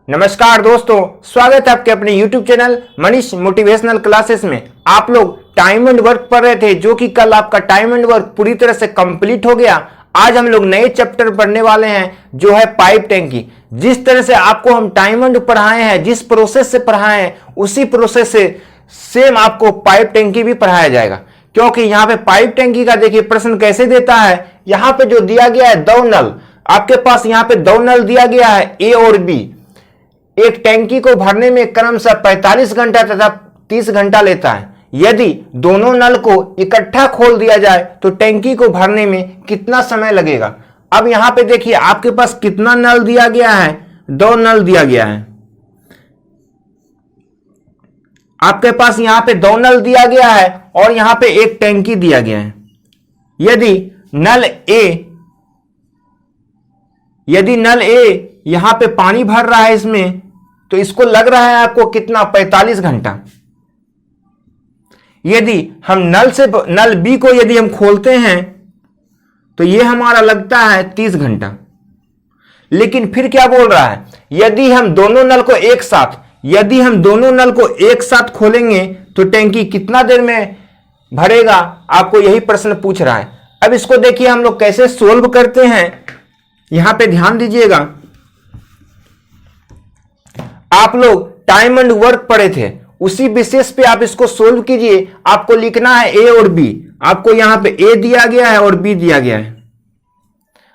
नमस्कार दोस्तों, स्वागत है आपके अपने YouTube channel Manish motivational classes में। आप लोग टाइम एंड वर्क पढ़ रहे थे, जो कि कल आपका टाइम एंड वर्क पूरी तरह से कंप्लीट हो गया। आज हम लोग नए चैप्टर पढ़ने वाले हैं, जो है पाइप टैंकी। जिस तरह से आपको हम टाइम एंड पढ़ाए हैं, जिस प्रोसेस से पढ़ाए हैं, उसी प्रोसेस से सेम आपको पाइप टैंकी भी पढ़ाया जाएगा। क्योंकि यहाँ पे पाइप टैंकी का देखिए प्रश्न कैसे देता है। यहाँ पे जो दिया गया है दो नल, आपके पास यहाँ पे दो नल दिया गया है ए और बी। एक टैंकी को भरने में क्रमशः 45 घंटा तथा 30 घंटा लेता है। यदि दोनों नल को इकट्ठा खोल दिया जाए तो टैंकी को भरने में कितना समय लगेगा। अब यहां पे देखिए आपके पास कितना नल दिया गया है, दो नल दिया गया है। आपके पास यहां पे दो नल दिया गया है और यहां पे एक टैंकी दिया गया है। यदि नल ए यहां पे पानी भर रहा है इसमें, तो इसको लग रहा है आपको कितना, 45 घंटा। यदि हम नल बी को यदि हम खोलते हैं तो यह हमारा लगता है 30 घंटा। लेकिन फिर क्या बोल रहा है, यदि हम दोनों नल को एक साथ खोलेंगे तो टैंकी कितना देर में भरेगा, आपको यही प्रश्न पूछ रहा है। अब इसको देखिए हम लोग कैसे सोल्व करते हैं, यहां पे ध्यान दीजिएगा। आप लोग टाइम एंड वर्क पढ़े थे, उसी बेसिस पे आप इसको सोल्व कीजिए। आपको लिखना है ए और बी। आपको यहां पे ए दिया गया है और बी दिया गया है।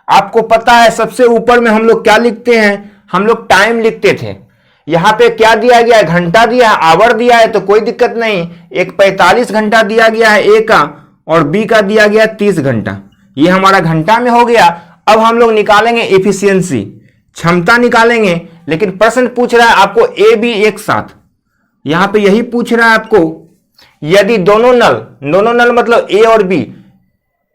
आपको पता है सबसे ऊपर में हम लोग क्या लिखते हैं, हम लोग टाइम लिखते थे। यहां पे क्या दिया गया है, घंटा दिया है, आवर दिया है, तो कोई दिक्कत नहीं। एक 45 घंटा दिया गया है ए का और बी का दिया गया 30 घंटा। ये हमारा घंटा में हो गया। अब हम लोग निकालेंगे एफिशिएंसी, क्षमता निकालेंगे। लेकिन प्रश्न पूछ रहा है आपको ए बी एक साथ, यहां पे यही पूछ रहा है आपको। यदि दोनों नल मतलब ए और बी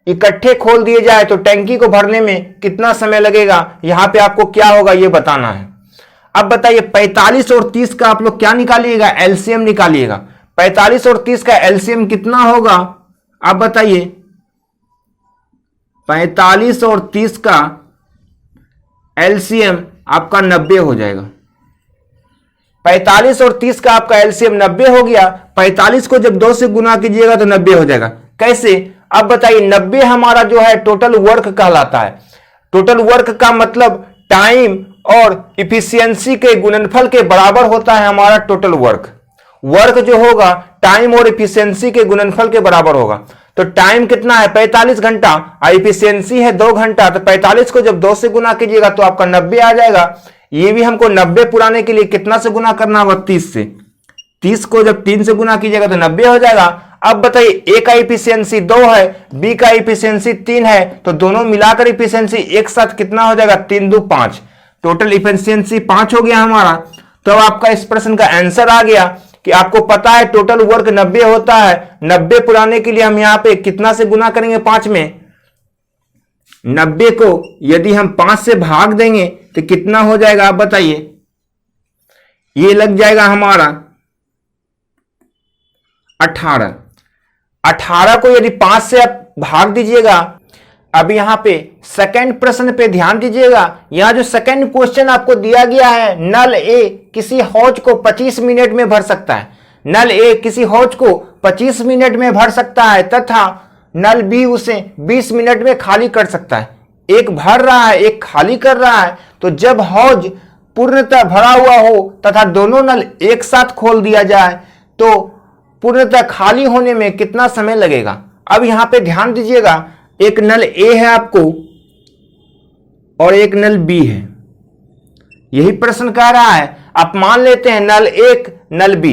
इकट्ठे खोल दिए जाए तो टैंकी को भरने में कितना समय लगेगा, यहां पे आपको क्या होगा ये बताना है। अब बताइए 45 और 30 का आप लोग क्या निकालिएगा, एलसीएम निकालिएगा। 45 और 30 का एलसीएम कितना होगा, आप बताइए। 45 और 30 का एलसीएम आपका 90 हो जाएगा। 45 और 30 का आपका एलसीएम 90 हो गया। 45 को जब 2 से गुना कीजिएगा तो 90 हो जाएगा। कैसे, अब बताइए। 90 हमारा जो है टोटल वर्क कहलाता है। टोटल वर्क का मतलब टाइम और इफिशियंसी के गुणनफल के बराबर होता है हमारा टोटल वर्क। वर्क जो होगा टाइम और इफिशियंसी के गुणनफल के बराबर होगा। तो टाइम कितना है, 45 घंटा, और इफिशियंसी है 2 घंटा। तो 45 को जब 2 से गुना कीजिएगा तो आपका 90 आ जाएगा। ये भी हमको 90 पुराने के लिए कितना से गुना करना होगा, 30 से। 30 को जब 3 से गुना कीजिएगा तो 90 हो जाएगा। अब बताइए ए का इफिशियंसी 2 है, बी का इफिशियंसी 3 है, तो दोनों मिलाकर इफिशियंसी एक साथ कितना हो जाएगा, 3 2 5। टोटल इफिशियंसी 5 हो गया हमारा। तो आपका इस प्रश्न का आंसर आ गया कि आपको पता है टोटल वर्क 90 होता है। 90 पुराने के लिए हम यहां पे कितना से गुना करेंगे, 5 में। 90 को यदि हम 5 से भाग देंगे तो कितना हो जाएगा, आप बताइए। ये लग जाएगा हमारा 18। 18 को यदि 5 से आप भाग दीजिएगा। अब यहां पे सेकंड प्रश्न पे ध्यान दीजिएगा। यहां जो सेकंड क्वेश्चन आपको दिया गया है, नल ए किसी हौज को 25 मिनट में भर सकता है। नल ए किसी हौज को 25 मिनट में भर सकता है तथा नल बी उसे 20 मिनट में खाली कर सकता है। एक भर रहा है, एक खाली कर रहा है। तो जब हौज पूर्णतः भरा हुआ हो तथा दोनों नल एक साथ खोल दिया जाए तो पूर्णतः खाली होने में कितना समय लगेगा। अब यहां पे ध्यान दीजिएगा, एक नल ए है आपको और एक नल बी है। यही प्रश्न कह रहा है। आप मान लेते हैं नल एक नल बी।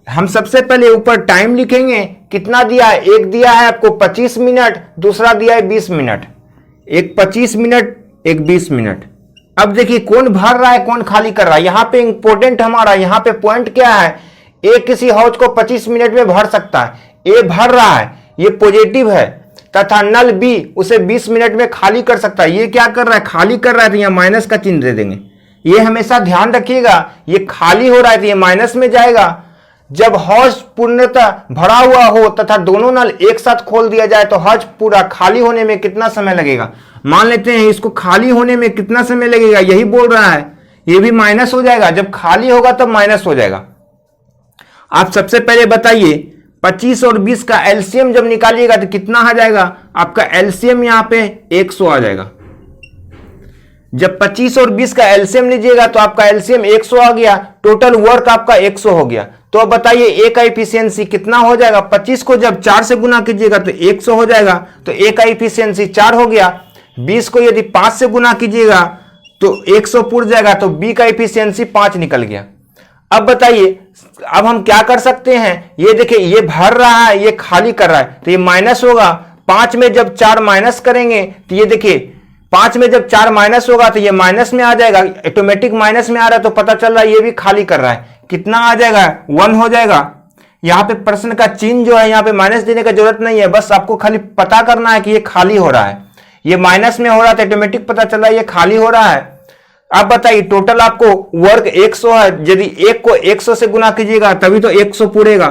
हम सबसे पहले ऊपर टाइम लिखेंगे, कितना दिया है, एक दिया है आपको 25 मिनट, दूसरा दिया है 20 मिनट। एक 25 मिनट, एक 20 मिनट। अब देखिए कौन भर रहा है, कौन खाली कर रहा है। यहां पे इंपॉर्टेंट हमारा यहां पे पॉइंट क्या है, ए किसी हौज को 25 मिनट में भर सकता है। ए भर रहा है, ये पॉजिटिव है, तथा नल बी उसे 20 मिनट में खाली कर सकता है। ये क्या कर रहा है, खाली कर रहा है, तो यहां माइनस का चिन्ह दे देंगे। ये हमेशा ध्यान रखिएगा, ये खाली हो रहा है तो ये माइनस में जाएगा। जब हौज पूर्णतः भरा हुआ हो तथा दोनों नल एक साथ खोल दिया जाए तो हौज पूरा खाली होने में कितना समय लगेगा। मान लेते हैं इसको खाली होने में कितना समय लगेगा, यही बोल रहा है। ये भी माइनस हो जाएगा, जब खाली होगा तब माइनस हो जाएगा। आप सबसे पहले बताइए 25 और 20 का एलसीएम जब निकालिएगा तो कितना आ जाएगा? आपका एलसीएम यहां पे 100 आ जाएगा। जब 25 और 20 का एलसीएम लीजिएगा तो आपका एलसीएम 100 आ गया, टोटल वर्क आपका 100 हो गया। तो अब बताइए ए का इफिशियंसी कितना हो जाएगा? 25 को जब 4 से गुना कीजिएगा तो 100 हो जाएगा, तो ए का इफिशियंसी 4 हो गया। 20 को यदि 5 से गुना कीजिएगा तो 100 पूरा जाएगा, तो बी का इफिशियंसी 5 निकल गया। अब बताइए, अब हम क्या कर सकते हैं? ये देखिए, ये भर रहा है, ये खाली कर रहा है, तो ये माइनस होगा। 5 में जब 4 माइनस करेंगे तो ये देखिए 5 में जब 4 माइनस होगा तो ये माइनस में आ जाएगा, ऑटोमेटिक माइनस में आ रहा है, तो पता चल रहा है ये भी खाली कर रहा है। कितना आ जाएगा? 1 हो जाएगा। यहां पे प्रश्न का चिन्ह जो है, यहां पे माइनस देने का जरूरत नहीं है, बस आपको खाली पता करना है कि ये खाली हो रहा है। ये माइनस में हो रहा था, ऑटोमेटिक पता चल रहा है ये खाली हो रहा है। अब बताइए, टोटल आपको वर्क 100 है, यदि 1 को 100 से गुना कीजिएगा तभी तो 100 पूरेगा।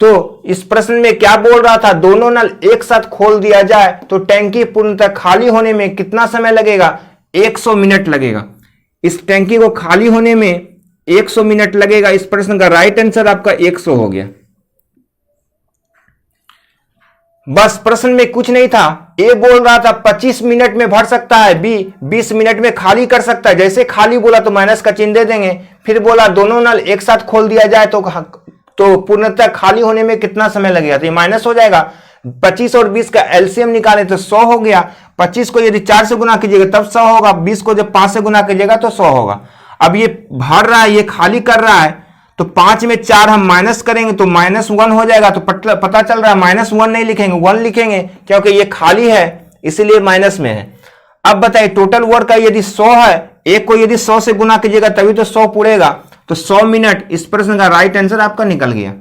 तो इस प्रश्न में क्या बोल रहा था? दोनों नल एक साथ खोल दिया जाए तो टैंकी पूर्णतः खाली होने में कितना समय लगेगा? 100 मिनट लगेगा। इस टैंकी को खाली होने में 100 मिनट लगेगा। इस प्रश्न का राइट आंसर आपका 100 हो गया। बस प्रश्न में कुछ नहीं था। ए बोल रहा था 25 मिनट में भर सकता है, बी 20 मिनट में खाली कर सकता है। जैसे खाली बोला तो माइनस का चिन्ह दे देंगे। फिर बोला दोनों नल एक साथ खोल दिया जाए तो पूर्णतः खाली होने में कितना समय लगेगा? तो ये माइनस हो जाएगा। 25 और 20 का एलसीएम निकाले तो 100 हो गया। 25 को यदि 4 से गुना कीजिएगा तब 100 होगा, 20 को जब 5 से गुना कीजिएगा तो 100 होगा। अब ये भर रहा है, ये खाली कर रहा है, तो 5 में 4 हम माइनस करेंगे तो -1 हो जाएगा। तो पता चल रहा है -1 नहीं लिखेंगे, 1 लिखेंगे, क्योंकि ये खाली है इसलिए माइनस में है। अब बताइए, टोटल वर्क का यदि 100 है, एक को यदि 100 से गुना कीजिएगा तभी तो 100 पूरेगा, तो 100 मिनट। इस प्रश्न का राइट आंसर आपका निकल गया।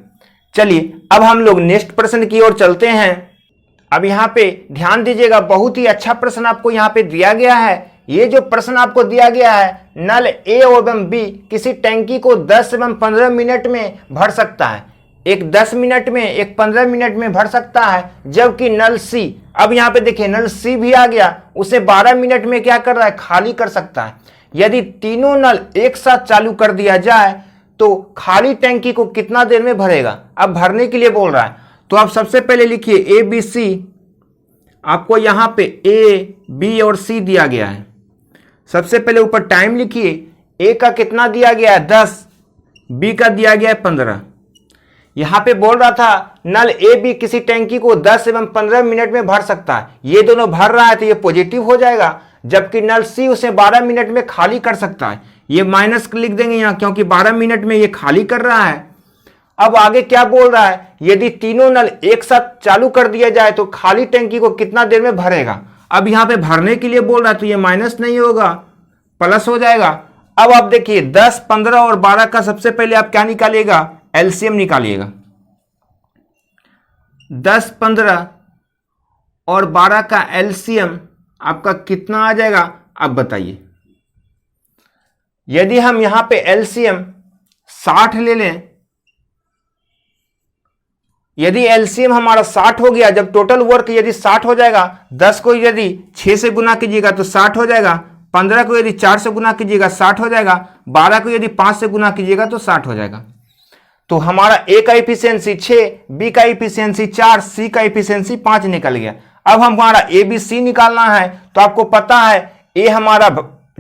चलिए अब हम लोग नेक्स्ट प्रश्न की ओर चलते हैं। अब यहां पे ध्यान दीजिएगा, बहुत ही अच्छा प्रश्न आपको यहां पे दिया गया है। ये जो प्रश्न आपको दिया गया है, नल ए एवं बी किसी टैंकी को 10 एवं 15 मिनट में भर सकता है। एक 10 मिनट में, एक 15 मिनट में भर सकता है, जबकि नल सी, अब यहां पे देखिए नल सी भी आ गया, उसे 12 मिनट में क्या कर रहा है? खाली कर सकता है। यदि तीनों नल एक साथ चालू कर दिया जाए तो खाली टैंकी को कितना देर में भरेगा? अब भरने के लिए बोल रहा है, तो आप सबसे पहले लिखिए ABC। आपको यहां पे ए, बी और सी दिया गया है। सबसे पहले ऊपर टाइम लिखिए। ए का कितना दिया गया है? 10, बी का दिया गया है 15। यहां पे बोल रहा था नल ए बी किसी टैंकी को 10 एवं 15 मिनट में भर सकता है। ये दोनों भर रहा है तो ये पॉजिटिव हो जाएगा, जबकि नल सी उसे 12 मिनट में खाली कर सकता है। ये माइनस लिख देंगे यहां, क्योंकि 12 मिनट में ये खाली कर रहा है। अब आगे क्या बोल रहा है? यदि तीनों नल एक साथ चालू कर दिया जाए तो खाली टैंकी को कितना देर में भरेगा? अब यहां पे भरने के लिए बोल रहा है तो ये माइनस नहीं होगा, प्लस हो जाएगा। अब आप देखिए 10, 15 और 12 का सबसे पहले आप क्या निकालिएगा? एलसीएम निकालिएगा। 10, 15 और 12 का एलसीएम आपका कितना आ जाएगा? अब बताइए। यदि हम यहां पे एलसीएम 60 ले लें, यदि एलसीएम हमारा 60 हो गया, जब टोटल वर्क यदि 60 हो जाएगा, 10 को यदि 6 से गुना कीजिएगा तो 60 हो जाएगा, 15 को यदि 4 से गुना कीजिएगा 60 हो जाएगा, 12 को यदि 5 से गुना कीजिएगा तो 60 हो जाएगा। तो हमारा ए का इफिशियंसी 6, बी का इफिशियंसी 4, सी का इफिशियंसी 5 निकल गया। अब हमारा ए बी सी निकालना है, तो आपको पता है ए हमारा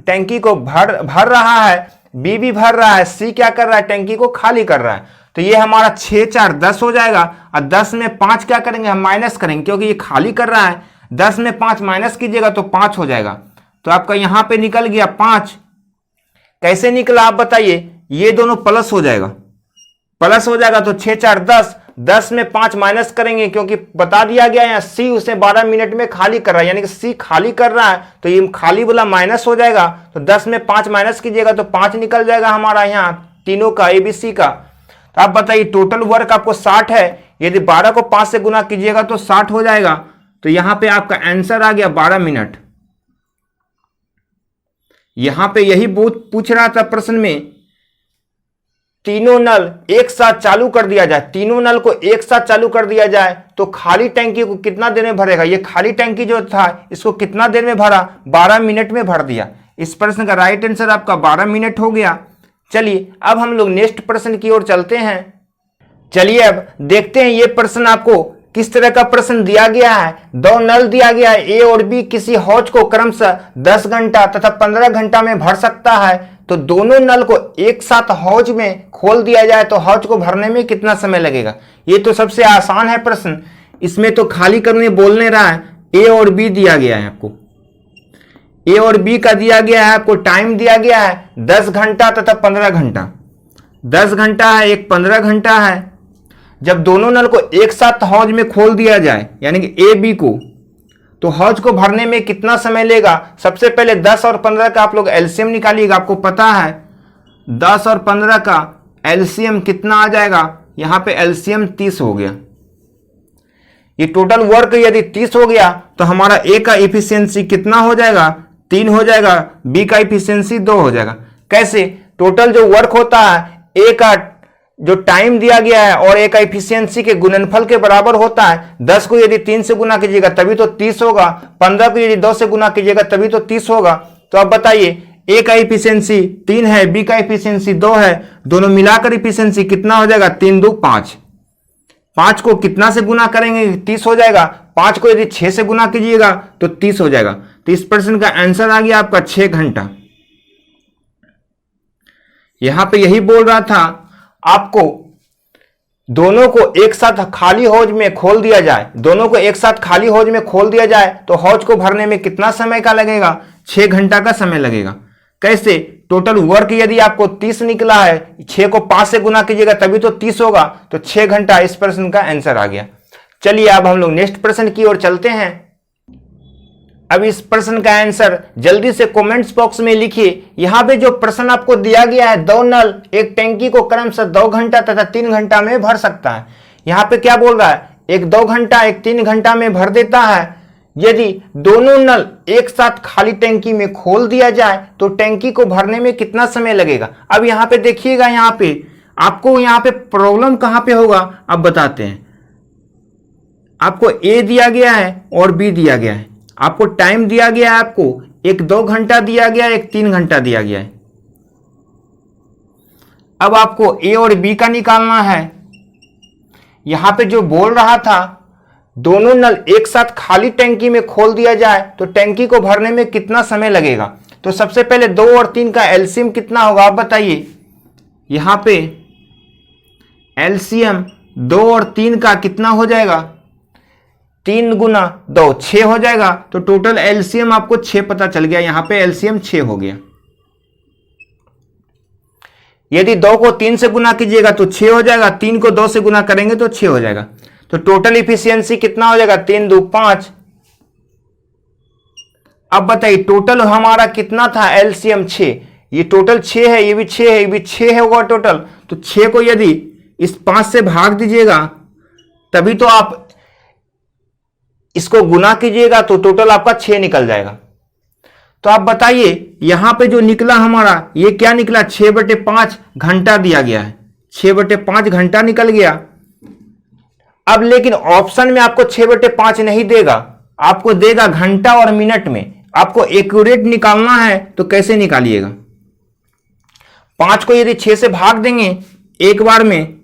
टैंकी को भर रहा है, बी भी भर रहा है, सी क्या कर रहा है? टैंकी को खाली कर रहा है। तो ये हमारा 6, 4, 10 हो जाएगा, और 10 में 5 क्या करेंगे? हम माइनस करेंगे, क्योंकि ये खाली कर रहा है। 10 में 5 माइनस कीजिएगा तो 5 हो जाएगा। तो आपका यहां पे निकल गया 5। कैसे निकला आप बताइए? ये दोनों प्लस हो जाएगा, प्लस हो जाएगा तो 6, 4, 10। 10 में 5 माइनस करेंगे, क्योंकि बता दिया गया है सी उसे 12 मिनट में खाली कर रहा है, यानी कि सी खाली कर रहा है, तो ये खाली वाला माइनस हो जाएगा। तो 10 में 5 माइनस कीजिएगा तो 5 निकल जाएगा हमारा यहाँ तीनों का, एबीसी का। तो आप बताइए टोटल वर्क आपको 60 है, यदि 12 को 5 से गुना कीजिएगा तो 60 हो जाएगा। तो यहां पे आपका आंसर आ गया 12 मिनट। यहां पे यही पूछ रहा था प्रश्न में, तीनों नल एक साथ चालू कर दिया जाए, तीनों नल को एक साथ चालू कर दिया जाए तो खाली टैंकी को कितना देर में भरेगा? ये खाली टैंकी जो था इसको कितना देर में भरा? 12 मिनट में भर दिया। इस प्रश्न का राइट आंसर आपका 12 मिनट हो गया। चलिए अब हम लोग नेक्स्ट प्रश्न की ओर चलते हैं। चलिए अब देखते हैं ये प्रश्न आपको किस तरह का प्रश्न दिया गया है। दो नल दिया गया है, ए और बी किसी हौज को क्रमशः 10 घंटा तथा 15 घंटा में भर सकता है। तो दोनों नल को एक साथ हौज में खोल दिया जाए तो हौज को भरने में कितना समय लगेगा। ये तो सबसे आसान है प्रश्न, इसमें तो खाली करने बोलने रहा है। ए और बी दिया गया है आपको, ए और बी का दिया गया है आपको, टाइम दिया गया है 10 घंटा तथा 15 घंटा। 10 घंटा है, एक 15 घंटा है। जब दोनों नल को एक साथ हौज में खोल दिया जाए यानी कि ए बी को, तो हौज को भरने में कितना समय लेगा। सबसे पहले 10 और 15 का आप लोग एलसीएम निकालिएगा। आपको पता है 10 और 15 का एलसीएम कितना आ जाएगा, यहां पे एलसीएम 30 हो गया। ये टोटल वर्क यदि 30 हो गया तो हमारा ए का इफिशियंसी कितना हो जाएगा, 3 हो जाएगा। बी का इफिशियंसी 2 हो जाएगा। कैसे, टोटल जो वर्क होता है ए का जो टाइम दिया गया है और ए का इफिशियंसी के गुणनफल के बराबर होता है। 10 को यदि 3 से गुना कीजिएगा तभी तो 30 होगा, 15 को यदि 2 से गुना कीजिएगा तभी तो 30 होगा। तो अब बताइए ए का इफिशियंसी 3 है, बी का इफिशियंसी 2 है, दोनों मिलाकर इफिशियंसी कितना हो जाएगा, 3 2 5। 5 को कितना से गुना करेंगे, 30 हो जाएगा। 5 को यदि 6 से गुना कीजिएगा तो 30 हो जाएगा। तो इस प्रश्न का आंसर आ गया आपका 6 घंटा। यहां पे यही बोल रहा था आपको दोनों को एक साथ खाली हौज में खोल दिया जाए, दोनों को एक साथ खाली हौज में खोल दिया जाए तो हौज को भरने में कितना समय का लगेगा, 6 घंटा का समय लगेगा। कैसे, टोटल वर्क यदि आपको 30 निकला है, 6 को 5 से गुना कीजिएगा तभी तो 30 होगा, तो 6 घंटा इस प्रश्न का आंसर आ गया। चलिए अब हम लोग नेक्स्ट प्रश्न की ओर चलते हैं। अब इस प्रश्न का आंसर जल्दी से कमेंट्स बॉक्स में लिखिए। यहां पे जो प्रश्न आपको दिया गया है, दो नल एक टैंकी को क्रमशः 2 घंटा तथा 3 घंटा में भर सकता है। यहां पे क्या बोल रहा है, एक 2 घंटा एक 3 घंटा में भर देता है। यदि दोनों नल एक साथ खाली टैंकी में खोल दिया जाए तो टैंकी को भरने में कितना समय लगेगा। अब यहां पे देखिएगा, यहां पे आपको यहां पे प्रॉब्लम कहां पे होगा अब बताते हैं। आपको ए दिया गया है और बी दिया गया है, आपको टाइम दिया गया है, आपको एक 2 घंटा दिया गया है, एक 3 घंटा दिया गया है। अब आपको ए और बी का निकालना है। यहां पे जो बोल रहा था दोनों नल एक साथ खाली टैंकी में खोल दिया जाए तो टैंकी को भरने में कितना समय लगेगा। तो सबसे पहले 2 और 3 का एलसीएम कितना होगा आप बताइए। यहां पे एलसीएम 2 और 3 का कितना हो जाएगा, 3 गुना 2 6 हो जाएगा। तो टोटल एलसीएम आपको 6 पता चल गया, यहां पे एलसीएम 6 हो गया। यदि 2 को 3 से गुना कीजिएगा तो 6 हो जाएगा, 3 को 2 से गुना करेंगे तो 6 हो जाएगा। तो टोटल इफिशियंसी कितना हो जाएगा, 3 2 5। अब बताइए टोटल हमारा कितना था, एलसीएम 6। ये टोटल 6 है, ये भी 6 है, ये भी 6 है होगा टोटल। तो 6 को यदि इस 5 से भाग दीजिएगा तभी तो आप इसको गुना कीजिएगा तो टोटल आपका 6 निकल जाएगा। तो आप बताइए यहां पे जो निकला हमारा ये क्या निकला, 6/5 घंटा दिया गया है, 6/5 घंटा निकल गया। अब लेकिन ऑप्शन में आपको 6/5 नहीं देगा, आपको देगा घंटा और मिनट में। आपको एक्यूरेट निकालना है तो कैसे निकालिएगा, 5 को यदि 6 से भाग देंगे एक बार में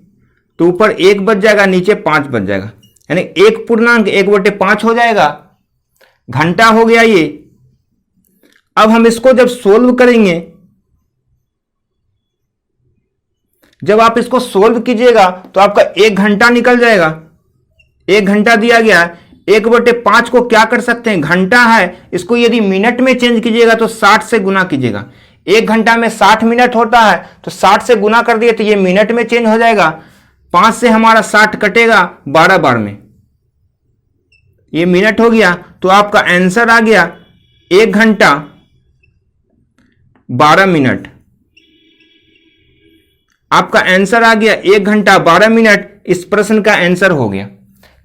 तो ऊपर 1 बच जाएगा, नीचे 5 बच जाएगा, यानी 1 पूर्णांक 1/5 हो जाएगा, घंटा हो गया ये। अब हम इसको जब सोल्व करेंगे, जब आप इसको सोल्व कीजिएगा तो आपका 1 घंटा निकल जाएगा। 1 घंटा दिया गया है, 1/5 को क्या कर सकते हैं, घंटा है, इसको यदि मिनट में चेंज कीजिएगा तो 60 से गुना कीजिएगा। 1 घंटा में 60 मिनट होता है तो 60 से गुना कर दिए तो ये मिनट में चेंज हो जाएगा। 5 से हमारा 60 कटेगा 12 बार में, ये मिनट हो गया। तो आपका आंसर आ गया 1 घंटा 12 मिनट। आपका आंसर आ गया 1 घंटा 12 मिनट। इस प्रश्न का आंसर हो गया।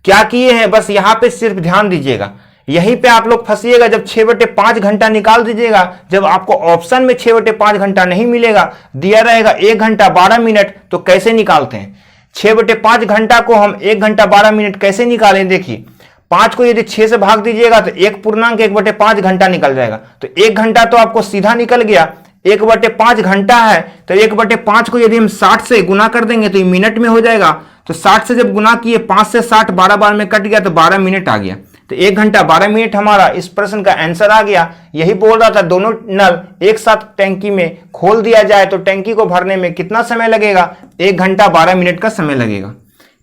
क्या किए हैं, बस यहां पे सिर्फ ध्यान दीजिएगा, यहीं पे आप लोग फंसिएगा। जब 6/5 घंटा निकाल दीजिएगा, जब आपको ऑप्शन में 6/5 घंटा नहीं मिलेगा, दिया रहेगा 1 घंटा 12 मिनट, तो कैसे निकालते हैं 6/5 घंटा को हम 1 घंटा 12 मिनट कैसे निकालें। देखिए 5 को यदि 6 से भाग दीजिएगा तो 1.1/5 घंटा निकल जाएगा। तो 1 घंटा तो आपको सीधा निकल गया, 1/5 घंटा है तो 1/5 को यदि हम 60 से गुना कर देंगे तो ये मिनट में हो जाएगा। तो 60 से जब गुना किए 5 से 60 12 बार में कट गया तो 12 मिनट आ गया। तो 1 घंटा 12 मिनट हमारा इस प्रश्न का आंसर आ गया। यही बोल रहा था, दोनों नल एक साथ टैंकी में खोल दिया जाए तो टैंकी को भरने में कितना समय लगेगा? 1 घंटा 12 मिनट का समय लगेगा।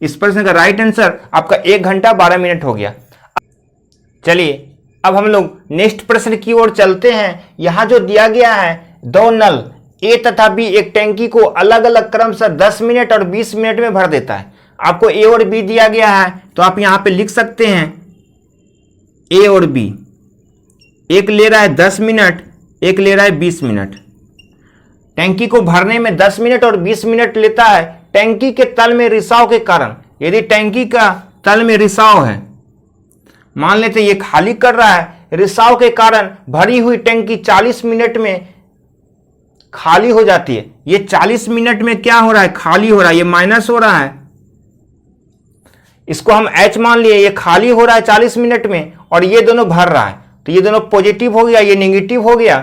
इस प्रश्न का राइट आंसर आपका 1 घंटा 12 मिनट हो गया। चलिए अब हम लोग नेक्स्ट प्रश्न की ओर चलते हैं। यहां जो दिया गया है, दो नल ए तथा बी एक टैंकी को अलग अलग क्रम से 10 मिनट और 20 मिनट में भर देता है। आपको ए और बी दिया गया है तो आप यहां पे लिख सकते हैं ए और बी। एक ले रहा है 10 मिनट, एक ले रहा है 20 मिनट। टैंकी को भरने में 10 मिनट और 20 मिनट लेता है। टैंकी के तल में रिसाव के कारण, यदि टैंकी का तल में रिसाव है, मान लेते ये खाली कर रहा है, रिसाव के कारण भरी हुई टैंकी 40 मिनट में खाली हो जाती है। ये 40 मिनट में क्या हो रहा है? खाली हो रहा है, ये माइनस हो रहा है, इसको हम H मान लिए। ये खाली हो रहा है 40 मिनट में और ये दोनों भर रहा है, तो ये दोनों पॉजिटिव हो गया, ये नेगेटिव हो गया।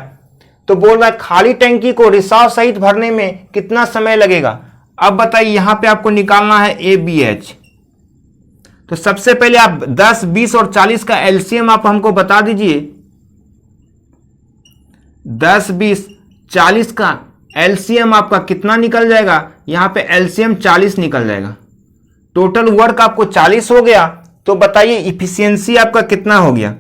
तो बोल रहा है खाली टैंकी को रिसाव सहित भरने में कितना समय लगेगा। अब बताइए, यहां पे आपको निकालना है ABH। तो सबसे पहले आप 10, 20 और 40 का एलसीएम आप हमको बता दीजिए। 10, 20, 40 का एलसीएम आपका कितना निकल जाएगा? यहां पे एलसीएम 40 निकल जाएगा। टोटल वर्क आपको 40 हो गया। तो बताइए इफिशियंसी आपका कितना हो गया?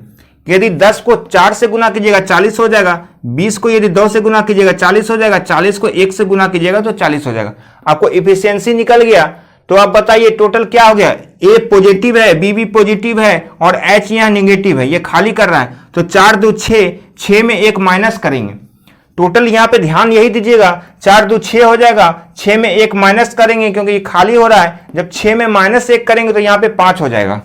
यदि 10 को 4 से गुना कीजिएगा 40 हो जाएगा, 20 को यदि 2 से गुना कीजिएगा 40 हो जाएगा, 40 को 1 से गुना कीजिएगा तो 40 हो जाएगा। आपको इफिशियंसी निकल गया। तो आप बताइए टोटल क्या हो गया? ए पॉजिटिव है, बी भी पॉजिटिव है और एच यहां नेगेटिव है, ये खाली कर रहा है। तो 4 2 6, 6 में 1 माइनस करेंगे। टोटल यहां पे ध्यान यही दीजिएगा, 4 2 6 हो जाएगा, 6 में 1 माइनस करेंगे क्योंकि ये खाली हो रहा है। जब 6 में -1 करेंगे तो यहां पे 5 हो जाएगा।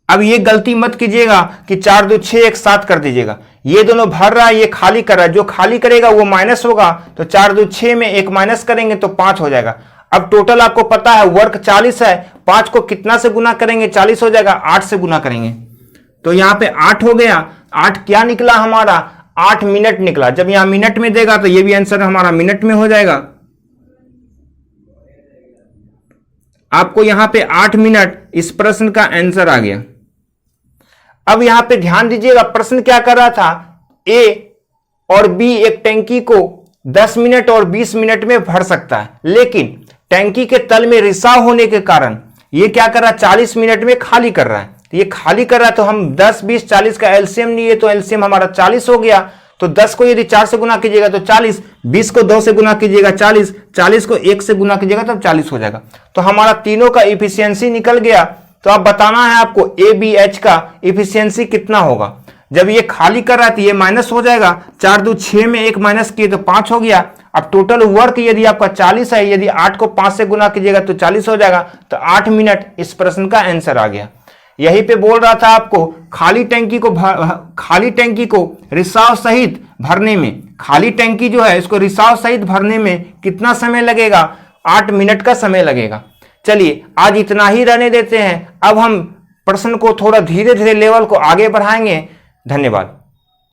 अब ये गलती मत कीजिएगा कि 4 2 6 एक साथ कर दीजिएगा। ये दोनों भर रहा है, ये खाली कर रहा है, जो खाली करेगा वो माइनस होगा। तो 4 2 6 में 1 माइनस करेंगे तो 5 हो जाएगा। अब टोटल आपको पता है वर्क 40 है, 5 को कितना से गुना करेंगे? 40 हो जाएगा, 8 से गुना करेंगे तो यहां पे 8 हो गया। 8 क्या निकला हमारा? 8 मिनट निकला। जब यहां मिनट में देगा तो ये भी आंसर हमारा मिनट में हो जाएगा। आपको यहां पे 8 मिनट इस प्रश्न का आंसर आ गया। अब यहां पे ध्यान दीजिएगा, प्रश्न क्या कर रहा था? ए और बी एक टैंकी को 10 मिनट और 20 मिनट में भर सकता है, लेकिन टैंकी के तल में रिसाव होने के कारण ये क्या कर रहा है? 40 मिनट में खाली कर रहा है। तो ये खाली कर रहा है तो हम 10, 20, 40 का एलसीएम लिए तो एलसीएम हमारा 40 हो गया। तो 10 को यदि 4 से गुना कीजिएगा तो 40, 20 को 2 से गुना कीजिएगा 40, 40 को 1 से गुना कीजिएगा तब 40 हो जाएगा। तो हमारा तीनों का इफिशियंसी निकल गया। तो अब बताना है आपको ABH का इफिशियंसी कितना होगा। जब ये खाली कर रहा है तो ये माइनस हो जाएगा, 4 2 6 में 1 माइनस किए तो 5 हो गया। अब टोटल वर्क यदि आपका 40 है, यदि 8 को 5 से गुना कीजिएगा तो 40 हो जाएगा। तो 8 मिनट इस प्रश्न का आंसर आ गया। यहीं पे बोल रहा था आपको खाली टैंकी को रिसाव सहित भरने में, खाली टैंकी जो है इसको रिसाव सहित भरने में कितना समय लगेगा? 8 मिनट का समय लगेगा। चलिए आज इतना ही रहने देते हैं। अब हम प्रश्न को थोड़ा धीरे धीरे लेवल को आगे बढ़ाएंगे। धन्यवाद।